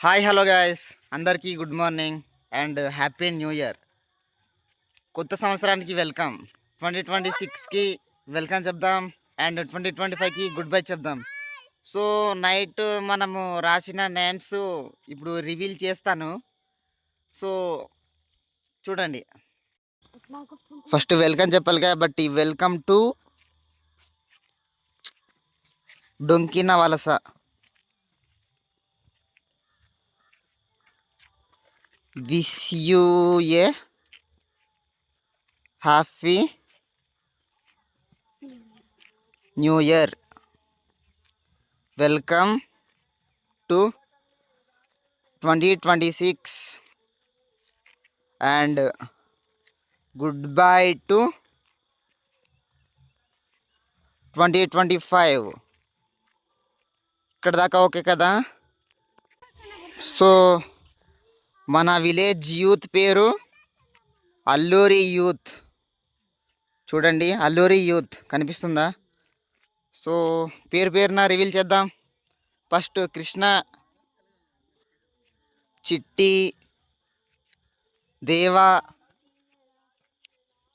Hi hello guys, అందరికీ good morning and happy new year. కొత్త సంవత్సరానికి వెల్కమ్. 2026కి వెల్కమ్ చెప్దాం అండ్ 2025కి గుడ్ బై చెప్దాం. సో నైట్ మనము రాసిన నేమ్స్ ఇప్పుడు రివీల్ చేస్తాను. సో చూడండి, ఫస్ట్ వెల్కమ్ చెప్పాలి కాబట్టి వెల్కమ్ టు డొంకిన వలస. Wish you A happy new year. Welcome to 2026 and good bye to 2025. ఇక్కడ దాకా ఓకే కదా. సో మన విలేజ్ యూత్ పేరు అల్లూరి యూత్. చూడండి, అల్లూరి యూత్ కనిపిస్తుందా? సో పేరున రివీల్ చేద్దాం. ఫస్ట్ కృష్ణ, చిట్టి, దేవా,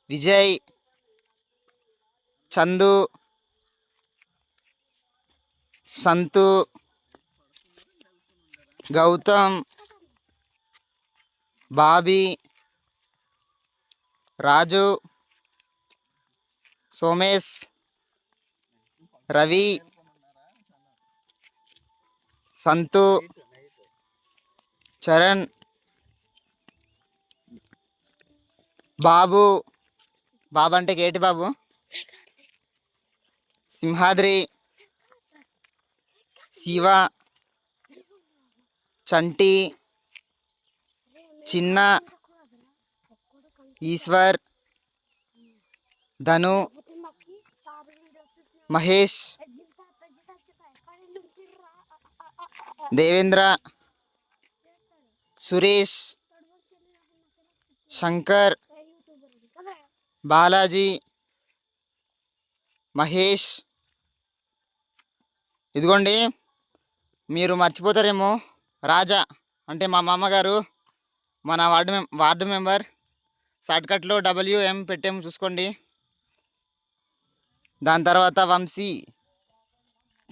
విజయ్, చందు, సంతు, గౌతమ్, బాబీ, రాజు, సోమేష్, రవి, సంతు, చరణ్, బాబు. బాబు అంటే కేటి బాబు, సింహాద్రి, శివ, చంటి, చిన్న, ఈశ్వర్, ధను, మహేష్, దేవేంద్ర, సురేష్, శంకర్, బాలాజీ, మహేష్. ఇదిగోండి, మీరు మర్చిపోతారేమో, రాజా అంటే మా మామగారు, మన వార్డు మెంబర్. షార్ట్కట్లో WM పెట్టాము, చూసుకోండి. దాని తర్వాత వంశీ,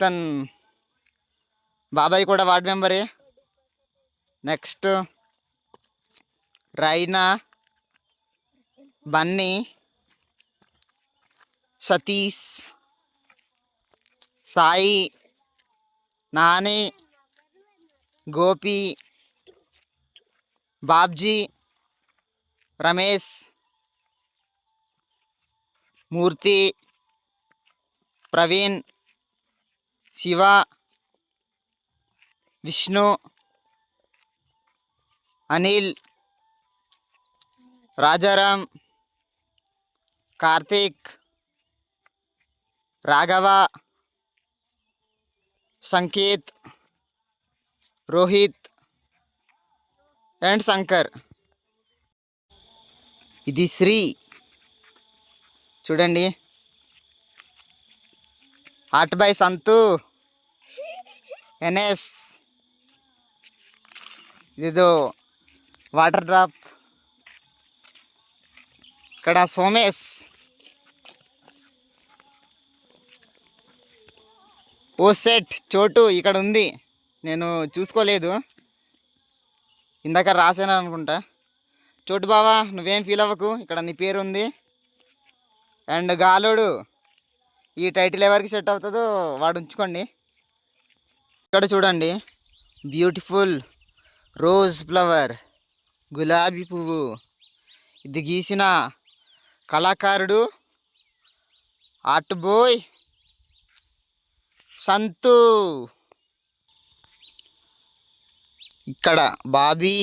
తన్ బాబాయ్ కూడా వార్డు మెంబరే. Next Raina, Bunny, Satish, Sai, Nani, Gopi, Babji, Ramesh, Murthy, Praveen, Shiva, Vishnu, Anil, Rajaram, Karthik, Raghava, Sanket, Rohit and Shankar. ఇది శ్రీ. చూడండి, ఆర్ట్ బై సంతు, ఎన్ఎస్. ఇదేదో వాటర్ డ్రాప్. ఇక్కడ సోమేష్, ఓ సెట్ చోటు ఇక్కడ ఉంది, నేను చూసుకోలేదు, ఇందాక రాసాను అనుకుంటా. చోటు బావా, నువ్వేం ఫీల్ అవ్వకు, ఇక్కడ నీ పేరు ఉంది. అండ్ గాలోడు, ఈ టైటిల్ ఎవరికి సెట్ అవుతుందో వాడు ఉంచుకోండి. ఇక్కడ చూడండి, బ్యూటిఫుల్ రోజ్ ఫ్లవర్, గులాబీ పువ్వు. ఇది గీసిన కళాకారుడు ఆర్ట్ బాయ్ సంతు. ఇక్కడ బాబీ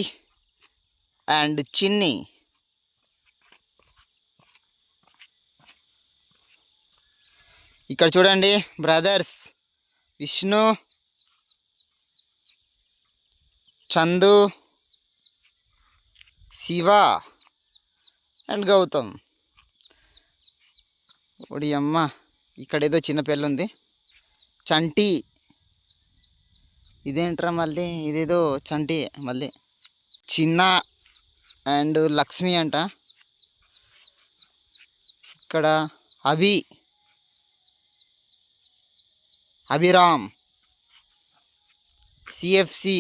అండ్ చిన్ని. ఇక్కడ చూడండి, బ్రదర్స్ విష్ణు, చందు, శివ అండ్ గౌతమ్. ఒడి అమ్మ, ఇక్కడ ఏదో చిన్న పిల్ల ఉంది. చంటి, ఇదేంట్రా మళ్ళీ ఇదేదో చంటి మళ్ళీ చిన్న అండ్ లక్ష్మి అంట. ఇక్కడ అభిరామ్ సిఎఫ్సి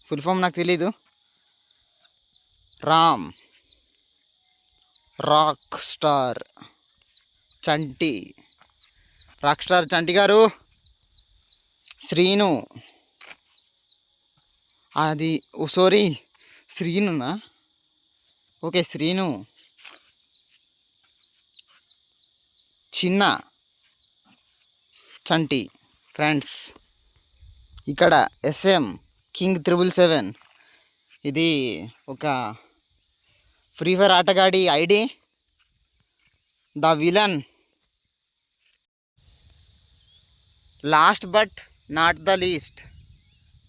ఫుల్ ఫామ్ నాకు తెలీదు. Ram rock star Chanti, rock star Chanti గారు. శ్రీను, అది సారీ శ్రీనునా, ఓకే శ్రీను. చిన్న చంటి ఫ్రెండ్స్. ఇక్కడ ఎస్ఎం కింగ్ 777, ఇది ఒక ఫ్రీ ఫైర్ ఆటగాడి ID. The villain. Last but not the least,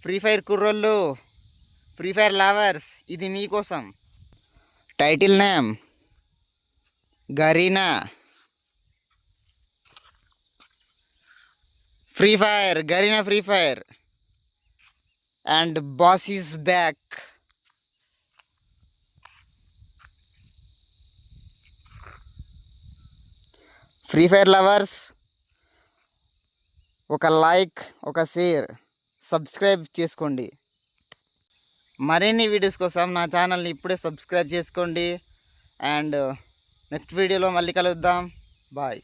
Free Fire కుర్రోళ్ళు, ఫ్రీ ఫైర్ లవర్స్, ఇది మీకోసం. Title name Garena. Free Fire Garena, Free Fire and boss is back. Free Fire lovers ఒక like, ఒక share, subscribe చేసుకోండి. మరిన్ని videos కోసం నా ఛానల్ని ఇప్పుడే సబ్స్క్రైబ్ చేసుకోండి. అండ్ నెక్స్ట్ వీడియోలో మళ్ళీ కలుద్దాం. బాయ్.